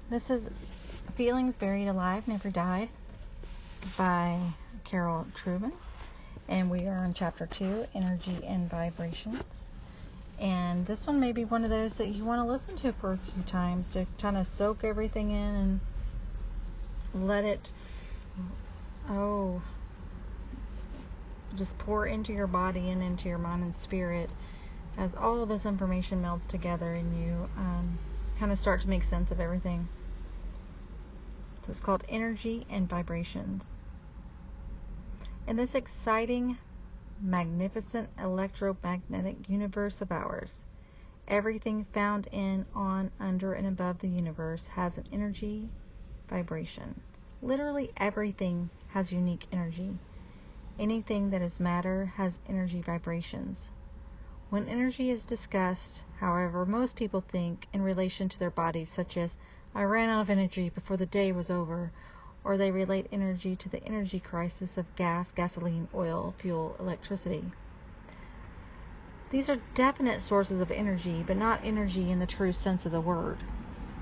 This is Feelings Buried Alive, Never Died by Karol Truman. And we are on chapter 2, Energy and Vibrations. And this one may be one of those that you want to listen to for a few times to kind of soak everything in and let it, just pour into your body and into your mind and spirit as all this information melds together and you kind of start to make sense of everything. So it's called Energy and Vibrations. In this exciting, magnificent electromagnetic universe of ours, everything found in, on, under, and above the universe has an energy vibration. Literally everything has unique energy. Anything that is matter has energy vibrations. When energy is discussed, however, most people think in relation to their bodies, such as, I ran out of energy before the day was over, or they relate energy to the energy crisis of gas, gasoline, oil, fuel, electricity. These are definite sources of energy, but not energy in the true sense of the word.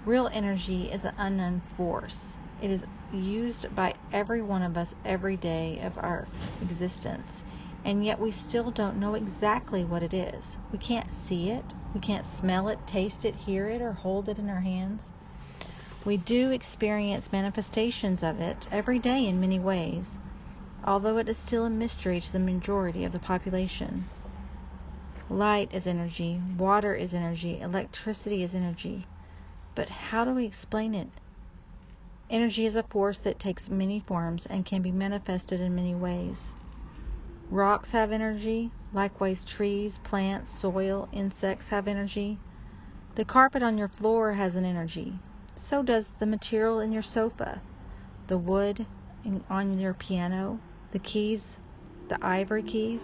Real energy is an unknown force. It is used by every one of us every day of our existence, and yet we still don't know exactly what it is. We can't see it, we can't smell it, taste it, hear it, or hold it in our hands. We do experience manifestations of it every day in many ways, although it is still a mystery to the majority of the population. Light is energy, water is energy, electricity is energy. But how do we explain it? Energy is a force that takes many forms and can be manifested in many ways. Rocks have energy, likewise trees, plants, soil, insects have energy. The carpet on your floor has an energy. So does the material in your sofa, the wood on your piano, the keys, the ivory keys.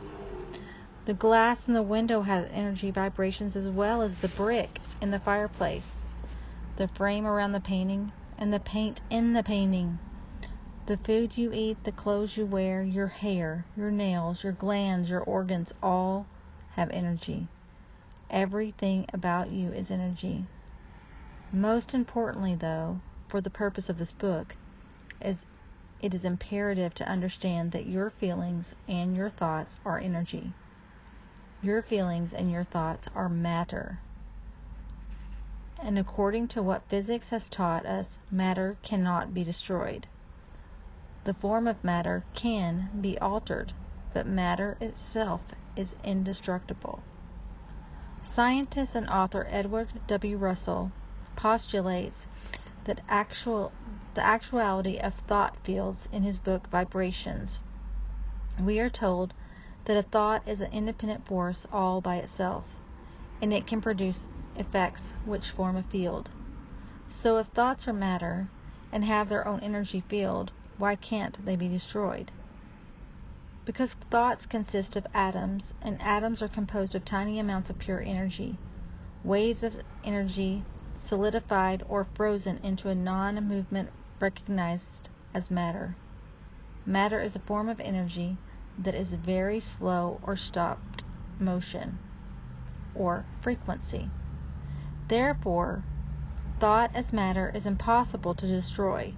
The glass in the window has energy vibrations as well as the brick in the fireplace, the frame around the painting, and the paint in the painting. The food you eat, the clothes you wear, your hair, your nails, your glands, your organs, all have energy. Everything about you is energy. Most importantly, though, for the purpose of this book, it is imperative to understand that your feelings and your thoughts are energy. Your feelings and your thoughts are matter. And according to what physics has taught us, matter cannot be destroyed. The form of matter can be altered, but matter itself is indestructible. Scientist and author Edward W. Russell postulates that the actuality of thought fields in his book Vibrations. We are told that a thought is an independent force all by itself, and it can produce effects which form a field. So if thoughts are matter and have their own energy field, why can't they be destroyed? Because thoughts consist of atoms, and atoms are composed of tiny amounts of pure energy, waves of energy solidified or frozen into a non-movement recognized as matter. Matter is a form of energy that is very slow or stopped motion, or frequency. Therefore, thought as matter is impossible to destroy.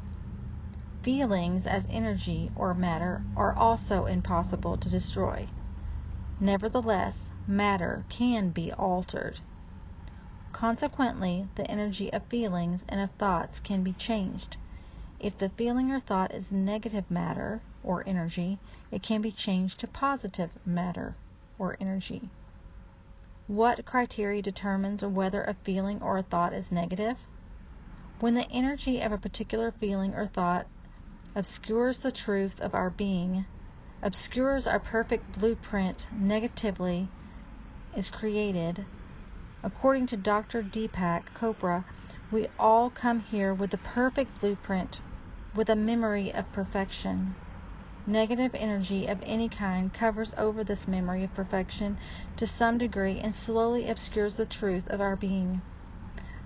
Feelings as energy or matter are also impossible to destroy. Nevertheless, matter can be altered. Consequently, the energy of feelings and of thoughts can be changed. If the feeling or thought is negative matter or energy, it can be changed to positive matter or energy. What criteria determines whether a feeling or a thought is negative? When the energy of a particular feeling or thought obscures the truth of our being, obscures our perfect blueprint, negatively is created. According to Dr. Deepak Chopra, we all come here with the perfect blueprint, with a memory of perfection. Negative energy of any kind covers over this memory of perfection to some degree and slowly obscures the truth of our being.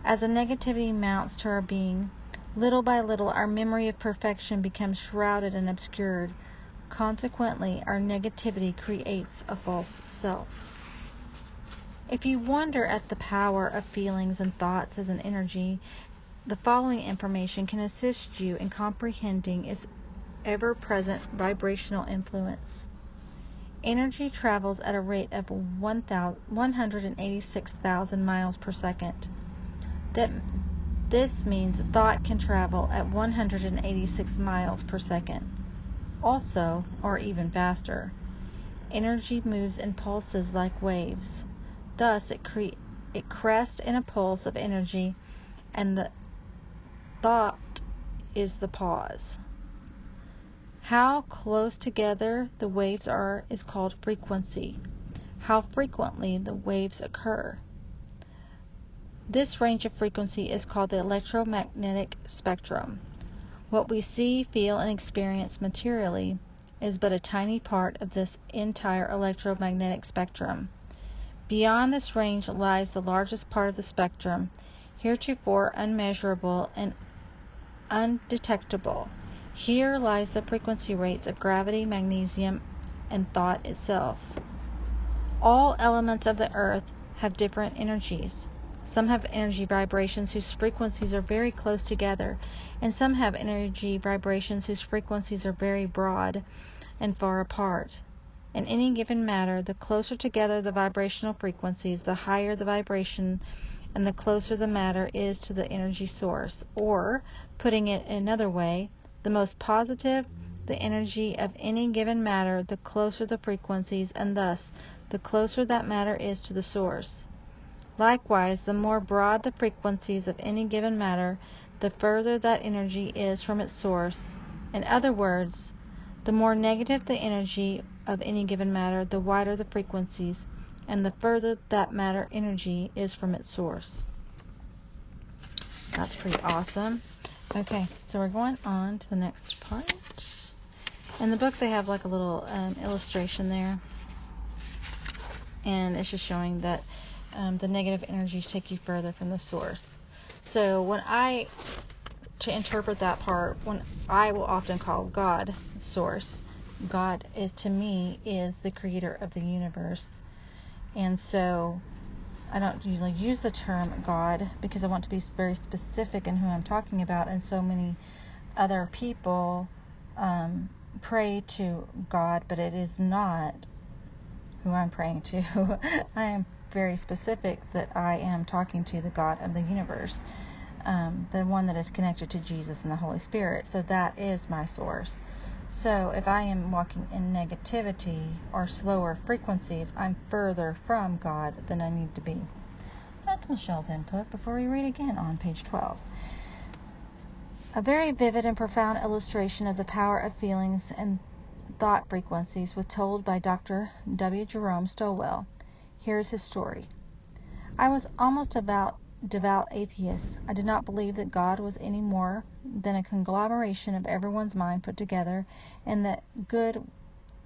As the negativity mounts to our being, little by little our memory of perfection becomes shrouded and obscured. Consequently, our negativity creates a false self. If you wonder at the power of feelings and thoughts as an energy, the following information can assist you in comprehending its ever-present vibrational influence. Energy travels at a rate of 186,000 miles per second. This means thought can travel at 186 miles per second. Also, or even faster, energy moves in pulses like waves. Thus, it crests in a pulse of energy, and the thought is the pause. How close together the waves are is called frequency. How frequently the waves occur. This range of frequency is called the electromagnetic spectrum. What we see, feel, and experience materially is but a tiny part of this entire electromagnetic spectrum. Beyond this range lies the largest part of the spectrum, heretofore unmeasurable and undetectable. Here lies the frequency rates of gravity, magnesium, and thought itself. All elements of the earth have different energies. Some have energy vibrations whose frequencies are very close together, and some have energy vibrations whose frequencies are very broad and far apart. In any given matter, the closer together the vibrational frequencies, the higher the vibration, and the closer the matter is to the energy source. Or, putting it another way, the most positive the energy of any given matter, the closer the frequencies, and thus the closer that matter is to the source. Likewise, the more broad the frequencies of any given matter, the further that energy is from its source. In other words, the more negative the energy of any given matter, the wider the frequencies, and the further that matter energy is from its source. That's pretty awesome. Okay, so we're going on to the next part. In the book, they have like a little illustration there, and it's just showing that the negative energies take you further from the source. So to interpret that part, when I will often call God source, God to me is the creator of the universe. And so I don't usually use the term God because I want to be very specific in who I'm talking about, and so many other people pray to God, but it is not who I'm praying to. I am very specific that I am talking to the God of the universe, the one that is connected to Jesus and the Holy Spirit. So that is my source. So if I am walking in negativity or slower frequencies, I'm further from God than I need to be. That's Michelle's input before we read again on page 12. A very vivid and profound illustration of the power of feelings and thought frequencies was told by Dr. W. Jerome Stowell. Here is his story. I was almost a devout atheist. I did not believe that God was any more than a conglomeration of everyone's mind put together, and that good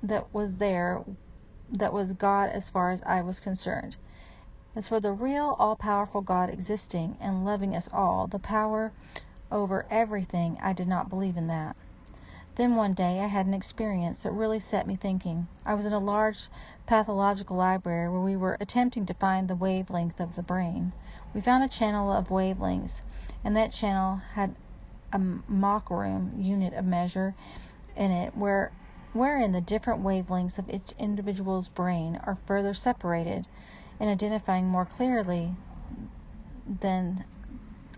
that was there, that was God as far as I was concerned. As for the real, all-powerful God existing and loving us all, the power over everything, I did not believe in that. Then one day I had an experience that really set me thinking. I was in a large pathological library where we were attempting to find the wavelength of the brain. We found a channel of wavelengths, and that channel had a Mach room unit of measure in it wherein the different wavelengths of each individual's brain are further separated and identifying more clearly than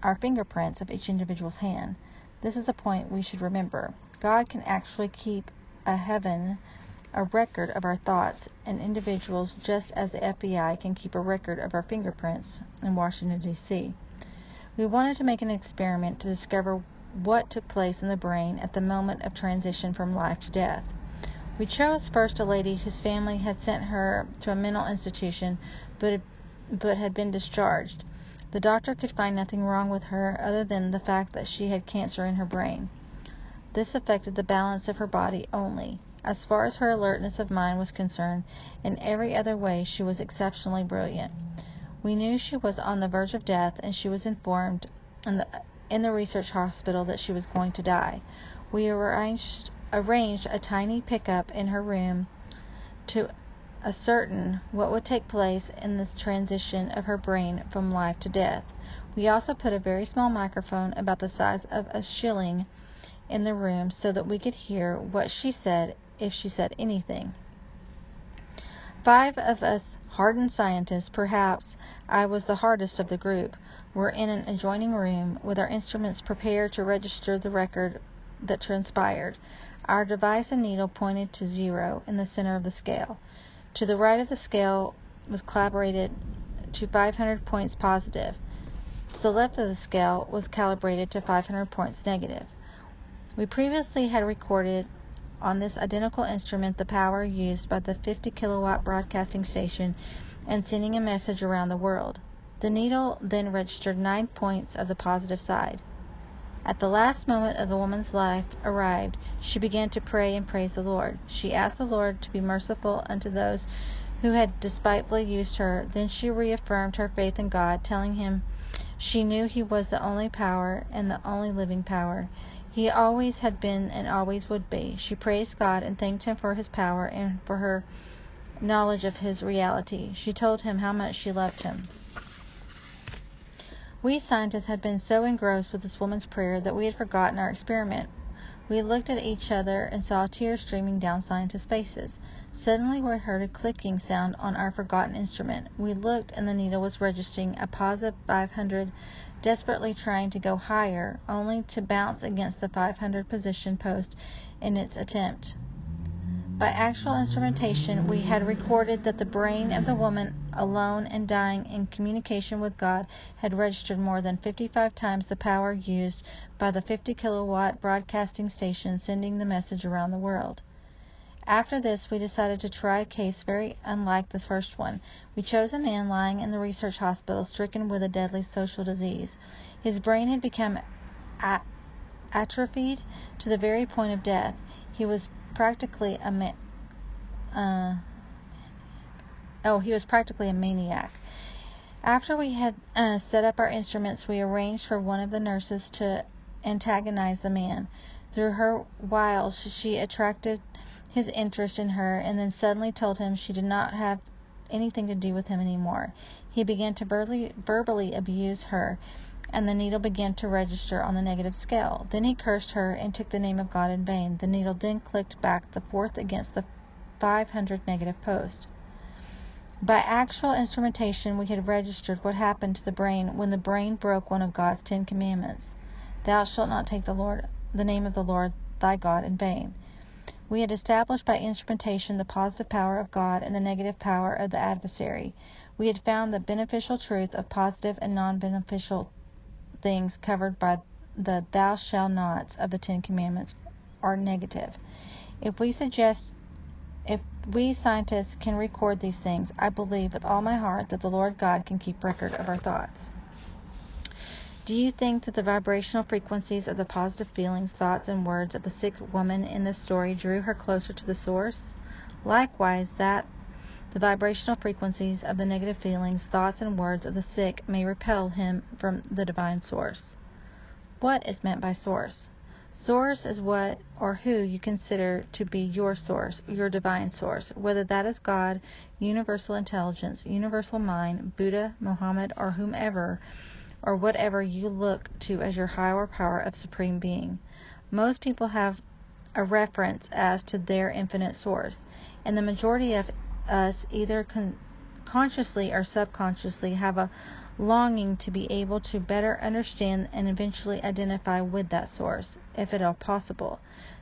our fingerprints of each individual's hand. This is a point we should remember. God can actually keep a record of our thoughts and individuals, just as the FBI can keep a record of our fingerprints in Washington, D.C. We wanted to make an experiment to discover what took place in the brain at the moment of transition from life to death. We chose first a lady whose family had sent her to a mental institution but had been discharged. The doctor could find nothing wrong with her other than the fact that she had cancer in her brain. This affected the balance of her body only. As far as her alertness of mind was concerned, in every other way she was exceptionally brilliant. We knew she was on the verge of death, and she was informed in the research hospital that she was going to die. We arranged a tiny pickup in her room to ascertain what would take place in this transition of her brain from life to death. We also put a very small microphone about the size of a shilling in the room so that we could hear what she said if she said anything. 5 of us hardened scientists, perhaps I was the hardest of the group, were in an adjoining room with our instruments prepared to register the record that transpired. Our device and needle pointed to 0 in the center of the scale. To the right of the scale was calibrated to 500 points positive. To the left of the scale was calibrated to 500 points negative. We previously had recorded on this identical instrument the power used by the 50 kilowatt broadcasting station and sending a message around the world. The needle then registered 9 points of the positive side. At the last moment of the woman's life arrived, she began to pray and praise the Lord. She asked the Lord to be merciful unto those who had despitefully used her. Then she reaffirmed her faith in God, telling him she knew he was the only power and the only living power. He always had been and always would be. She praised God and thanked him for his power and for her knowledge of his reality. She told him how much she loved him. We scientists had been so engrossed with this woman's prayer that we had forgotten our experiment. We looked at each other and saw tears streaming down scientists' faces. Suddenly we heard a clicking sound on our forgotten instrument. We looked, and the needle was registering a positive 500, desperately trying to go higher, only to bounce against the 500 position post in its attempt. By actual instrumentation, we had recorded that the brain of the woman, alone and dying in communication with God, had registered more than 55 times the power used by the 50 kilowatt broadcasting station sending the message around the world. After this, we decided to try a case very unlike the first one. We chose a man lying in the research hospital, stricken with a deadly social disease. His brain had become atrophied to the very point of death. He was practically a maniac. After we had set up our instruments, we arranged for one of the nurses to antagonize the man. Through her wiles, she attracted his interest in her, and then suddenly told him she did not have anything to do with him anymore. He began to verbally abuse her, and the needle began to register on the negative scale. Then he cursed her and took the name of God in vain. The needle then clicked back the 4th against the 500 negative post. By actual instrumentation, we had registered what happened to the brain when the brain broke one of God's 10 commandments. Thou shalt not take the name of the Lord thy God in vain. We had established by instrumentation the positive power of God and the negative power of the adversary. We had found the beneficial truth of positive and non-beneficial things covered by the thou shalt nots of the 10 commandments are negative. If we scientists can record these things, I believe with all my heart that the Lord God can keep record of our thoughts. Do you think that the vibrational frequencies of the positive feelings, thoughts, and words of the sick woman in this story drew her closer to the source? Likewise, that the vibrational frequencies of the negative feelings, thoughts, and words of the sick may repel him from the divine source. What is meant by source? Source is what or who you consider to be your source, your divine source, whether that is God, universal intelligence, universal mind, Buddha, Muhammad, or whomever, or whatever you look to as your higher power of supreme being. Most people have a reference as to their infinite source, and the majority of us, either consciously or subconsciously, have a longing to be able to better understand and eventually identify with that source, if at all possible.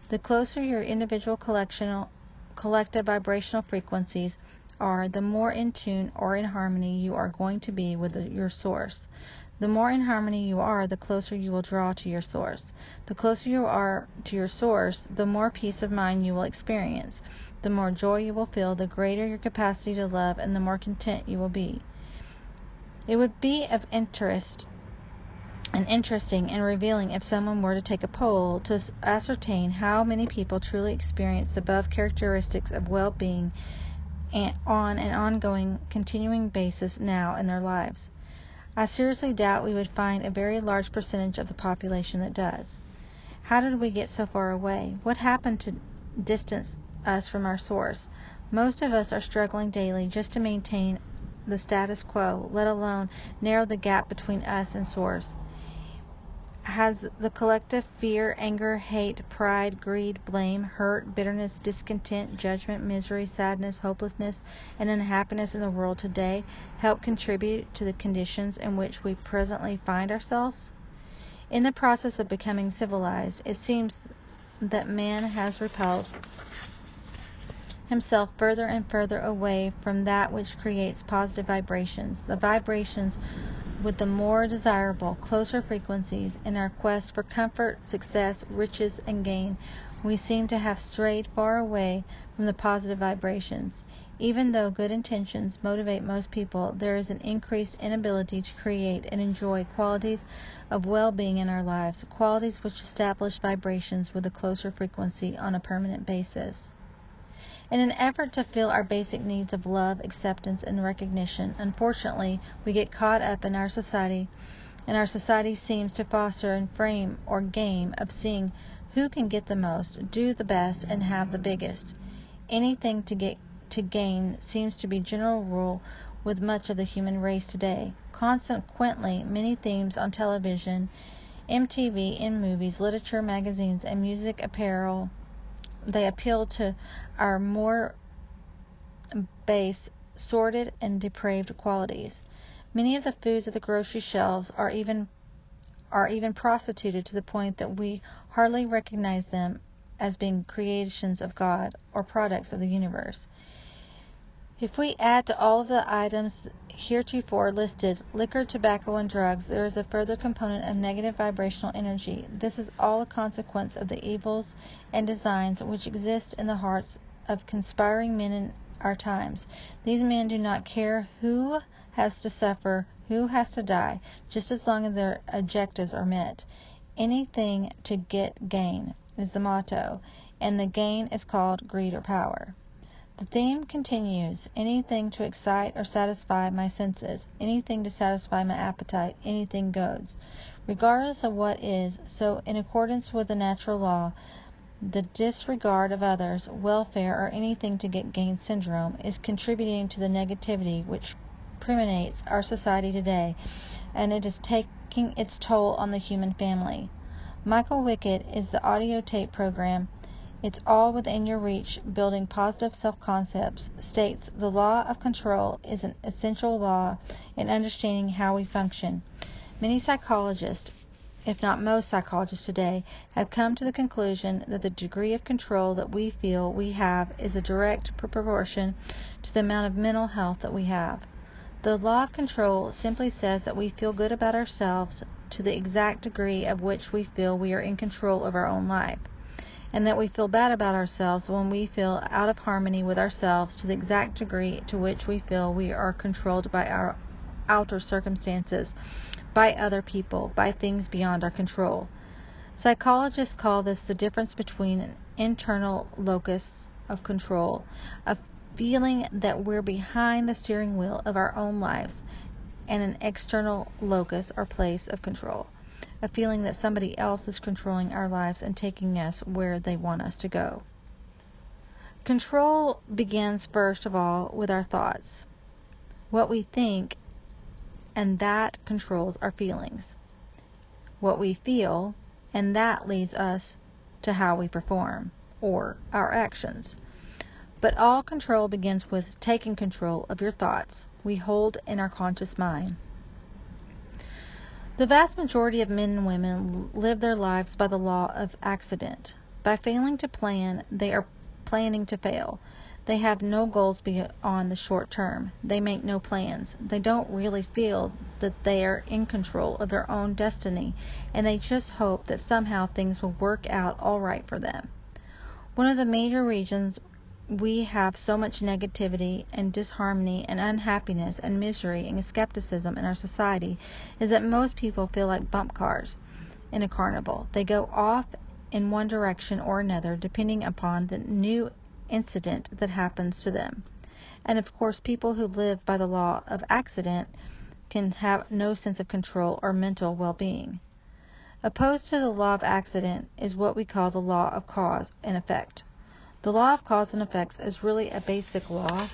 The closer your individual collective vibrational frequencies are, the more in tune or in harmony you are going to be with your source. The more in harmony you are, the closer you will draw to your source. The closer you are to your source, the more peace of mind you will experience. The more joy you will feel, the greater your capacity to love, and the more content you will be. It would be of interest and interesting and revealing if someone were to take a poll to ascertain how many people truly experience the above characteristics of well-being on an ongoing, continuing basis now in their lives. I seriously doubt we would find a very large percentage of the population that does. How did we get so far away? What happened to distance us from our source? Most of us are struggling daily just to maintain the status quo, let alone narrow the gap between us and source. Has the collective fear, anger, hate, pride, greed, blame, hurt, bitterness, discontent, judgment, misery, sadness, hopelessness, and unhappiness in the world today helped contribute to the conditions in which we presently find ourselves? In the process of becoming civilized, it seems that man has repelled himself further and further away from that which creates positive vibrations, the vibrations with the more desirable, closer frequencies. In our quest for comfort, success, riches, and gain, we seem to have strayed far away from the positive vibrations. Even though good intentions motivate most people, there is an increased inability to create and enjoy qualities of well-being in our lives, qualities which establish vibrations with a closer frequency on a permanent basis. In an effort to fill our basic needs of love, acceptance, and recognition, unfortunately, we get caught up in our society, and our society seems to foster and frame or game of seeing who can get the most, do the best, and have the biggest. Anything to gain seems to be general rule with much of the human race today. Consequently, many themes on television, MTV, in movies, literature, magazines, and music apparel, they appeal to our more base, sordid, and depraved qualities. Many of the foods at the grocery shelves are even prostituted to the point that we hardly recognize them as being creations of God or products of the universe. If we add to all of the items heretofore listed liquor, tobacco, and drugs, there is a further component of negative vibrational energy. This is all a consequence of the evils and designs which exist in the hearts of conspiring men in our times. These men do not care who has to suffer, who has to die, just as long as their objectives are met. Anything to get gain is the motto, and the gain is called greed or power. The theme continues: anything to excite or satisfy my senses, anything to satisfy my appetite, anything goes, regardless of what is. So, in accordance with the natural law, the disregard of others' welfare or anything to get gain syndrome is contributing to the negativity which permeates our society today, and it is taking its toll on the human family. Michael Wickett is the audio tape program It's All Within Your Reach, Building Positive Self-Concepts, states the law of control is an essential law in understanding how we function. Many psychologists, if not most psychologists today, have come to the conclusion that the degree of control that we feel we have is a direct proportion to the amount of mental health that we have. The law of control simply says that we feel good about ourselves to the exact degree of which we feel we are in control of our own life, and that we feel bad about ourselves when we feel out of harmony with ourselves to the exact degree to which we feel we are controlled by our outer circumstances, by other people, by things beyond our control. Psychologists call this the difference between an internal locus of control, a feeling that we're behind the steering wheel of our own lives, and an external locus or place of control, a feeling that somebody else is controlling our lives and taking us where they want us to go. Control begins first of all with our thoughts, what we think, and that controls our feelings. What we feel, and that leads us to how we perform, or our actions. But all control begins with taking control of your thoughts we hold in our conscious mind. The vast majority of men and women live their lives by the law of accident. By failing to plan, they are planning to fail. They have no goals beyond the short term. They make no plans. They don't really feel that they are in control of their own destiny, and they just hope that somehow things will work out all right for them. One of the major reasons we have so much negativity and disharmony and unhappiness and misery and skepticism in our society is that most people feel like bump cars in a carnival. They go off in one direction or another depending upon the new incident that happens to them. And of course, people who live by the law of accident can have no sense of control or mental well-being. Opposed to the law of accident is what we call the law of cause and effect. The law of cause and effects is really a basic law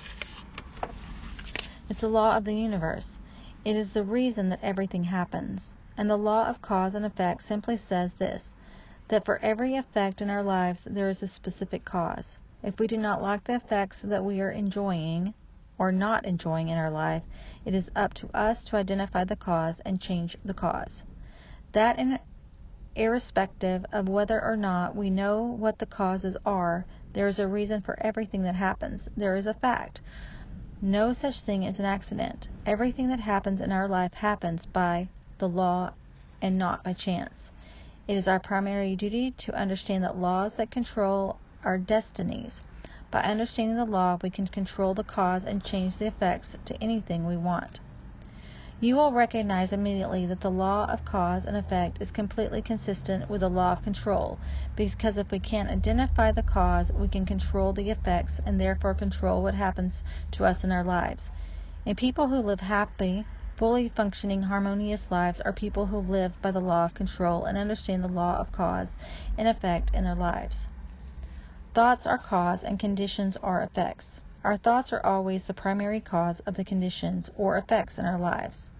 It's a law of the universe. It is the reason that everything happens. And the law of cause and effect simply says this, that for every effect in our lives there is a specific cause. If we do not like the effects that we are enjoying or not enjoying in our life, it is up to us to identify the cause and change the cause. That irrespective of whether or not we know what the causes are, there is a reason for everything that happens. There is a fact. No such thing as an accident. Everything that happens in our life happens by the law and not by chance. It is our primary duty to understand that laws that control our destinies. By understanding the law, we can control the cause and change the effects to anything we want. You will recognize immediately that the law of cause and effect is completely consistent with the law of control, because if we can't identify the cause, we can control the effects and therefore control what happens to us in our lives. And people who live happy, fully functioning, harmonious lives are people who live by the law of control and understand the law of cause and effect in their lives. Thoughts are cause and conditions are effects. Our thoughts are always the primary cause of the conditions or effects in our lives.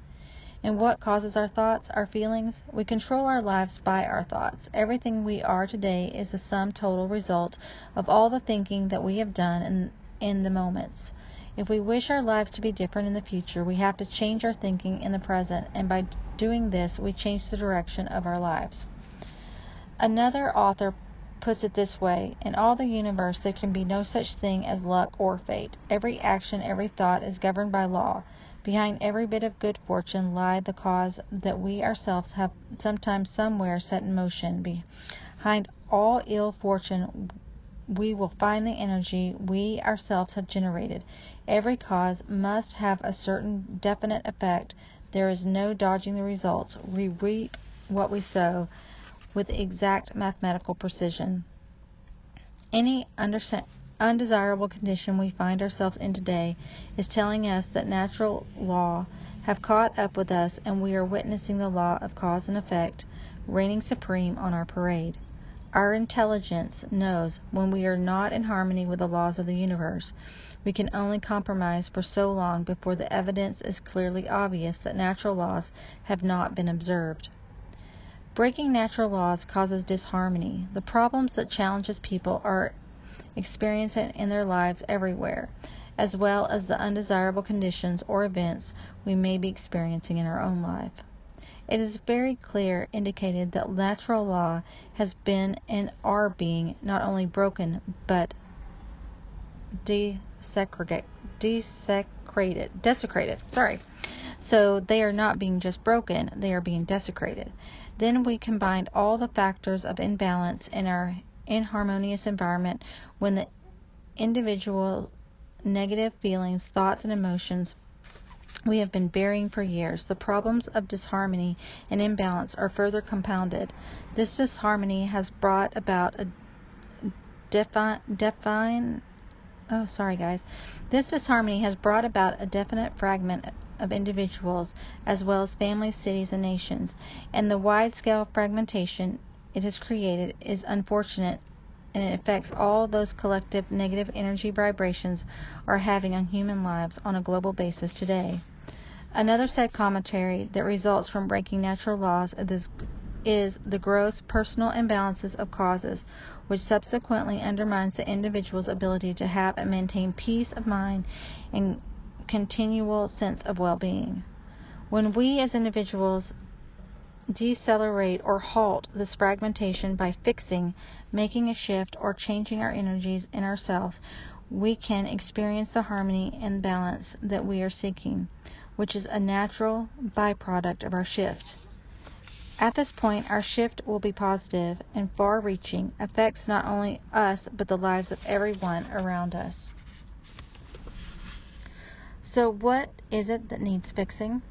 And what causes our thoughts, our feelings? We control our lives by our thoughts. Everything we are today is the sum total result of all the thinking that we have done in the moments. If we wish our lives to be different in the future, we have to change our thinking in the present, and by doing this, we change the direction of our lives. Another author puts it this way, in all the universe there can be no such thing as luck or fate. Every action, every thought is governed by law. Behind every bit of good fortune lie the cause that we ourselves have sometimes somewhere set in motion. Behind all ill fortune we will find the energy we ourselves have generated. Every cause must have a certain definite effect. There is no dodging the results. We reap what we sow with exact mathematical precision. Any undesirable condition we find ourselves in today is telling us that natural law have caught up with us, and we are witnessing the law of cause and effect reigning supreme on our parade. Our intelligence knows when we are not in harmony with the laws of the universe. We can only compromise for so long before the evidence is clearly obvious that natural laws have not been observed. Breaking natural laws causes disharmony. The problems that challenges people are experiencing in their lives everywhere, as well as the undesirable conditions or events we may be experiencing in our own life. It is very clear indicated that natural law has been and are being not only broken but desecrated. So they are not being just broken, they are being desecrated. Then we combine all the factors of imbalance in our inharmonious environment when the individual negative feelings, thoughts, and emotions we have been burying for years. The problems of disharmony and imbalance are further compounded. This disharmony has brought about a This disharmony has brought about a definite fragment of individuals as well as families, cities, and nations, and the wide-scale fragmentation it has created is unfortunate, and it affects all those collective negative energy vibrations are having on human lives on a global basis today. Another sad commentary that results from breaking natural laws is the gross personal imbalances of causes, which subsequently undermines the individual's ability to have and maintain peace of mind and continual sense of well-being. When we as individuals decelerate or halt this fragmentation by fixing, making a shift, or changing our energies in ourselves, we can experience the harmony and balance that we are seeking, which is a natural byproduct of our shift. At this point, our shift will be positive and far-reaching, affects not only us, but the lives of everyone around us. So what is it that needs fixing?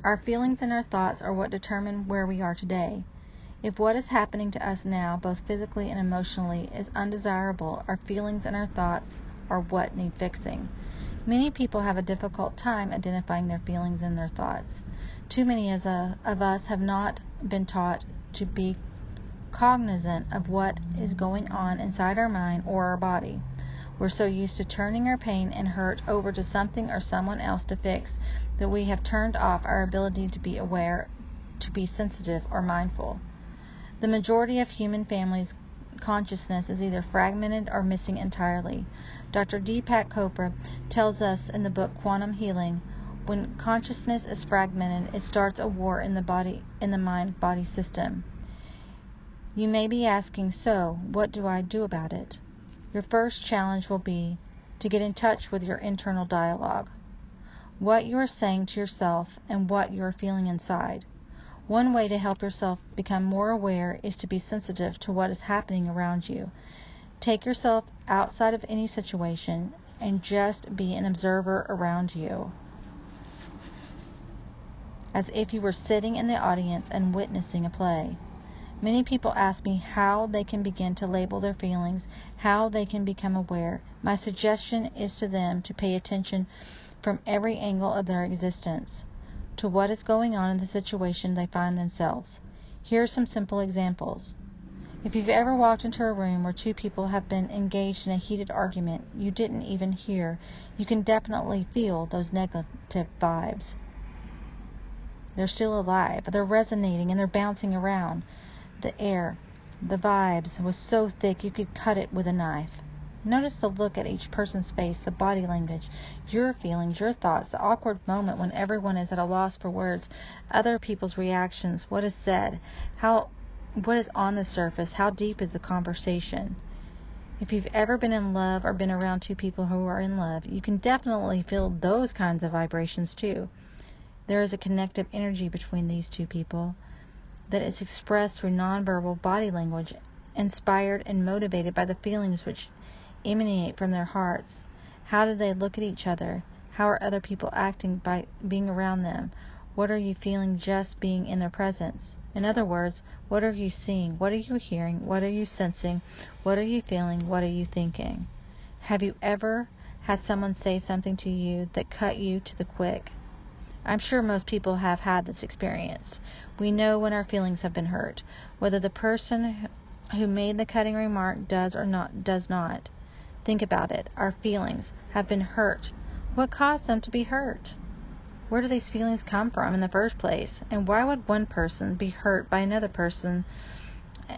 Our feelings and our thoughts are what determine where we are today. If what is happening to us now, both physically and emotionally, is undesirable, our feelings and our thoughts are what need fixing. Many people have a difficult time identifying their feelings and their thoughts. Too many of us have not been taught to be cognizant of what is going on inside our mind or our body. We're so used to turning our pain and hurt over to something or someone else to fix that we have turned off our ability to be aware, to be sensitive or mindful. The majority of human families' consciousness is either fragmented or missing entirely. Dr. Deepak Chopra tells us in the book Quantum Healing, when consciousness is fragmented, it starts a war in the mind-body system. You may be asking, so what do I do about it? Your first challenge will be to get in touch with your internal dialogue, what you are saying to yourself and what you are feeling inside. One way to help yourself become more aware is to be sensitive to what is happening around you. Take yourself outside of any situation and just be an observer around you, as if you were sitting in the audience and witnessing a play. Many people ask me how they can begin to label their feelings, how they can become aware. My suggestion is to them to pay attention from every angle of their existence to what is going on in the situation they find themselves. Here are some simple examples. If you've ever walked into a room where two people have been engaged in a heated argument you didn't even hear, you can definitely feel those negative vibes. They're still alive, they're resonating, and they're bouncing around. The air, the vibes was so thick you could cut it with a knife. Notice the look at each person's face, the body language, your feelings, your thoughts, the awkward moment when everyone is at a loss for words, other people's reactions, what is said, what is on the surface, how deep is the conversation. If you've ever been in love or been around two people who are in love, you can definitely feel those kinds of vibrations too. There is a connective energy between these two people that is expressed through nonverbal body language, inspired and motivated by the feelings which emanate from their hearts. How do they look at each other? How are other people acting by being around them? What are you feeling just being in their presence? In other words, what are you seeing? What are you hearing? What are you sensing? What are you feeling? What are you thinking? Have you ever had someone say something to you that cut you to the quick? I'm sure most people have had this experience. We know when our feelings have been hurt, whether the person who made the cutting remark does not. Think about it. Our feelings have been hurt. What caused them to be hurt? Where do these feelings come from in the first place? And why would one person be hurt by another person?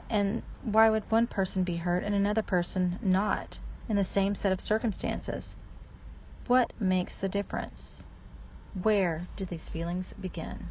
And why would one person be hurt and another person not in the same set of circumstances? What makes the difference? Where do these feelings begin?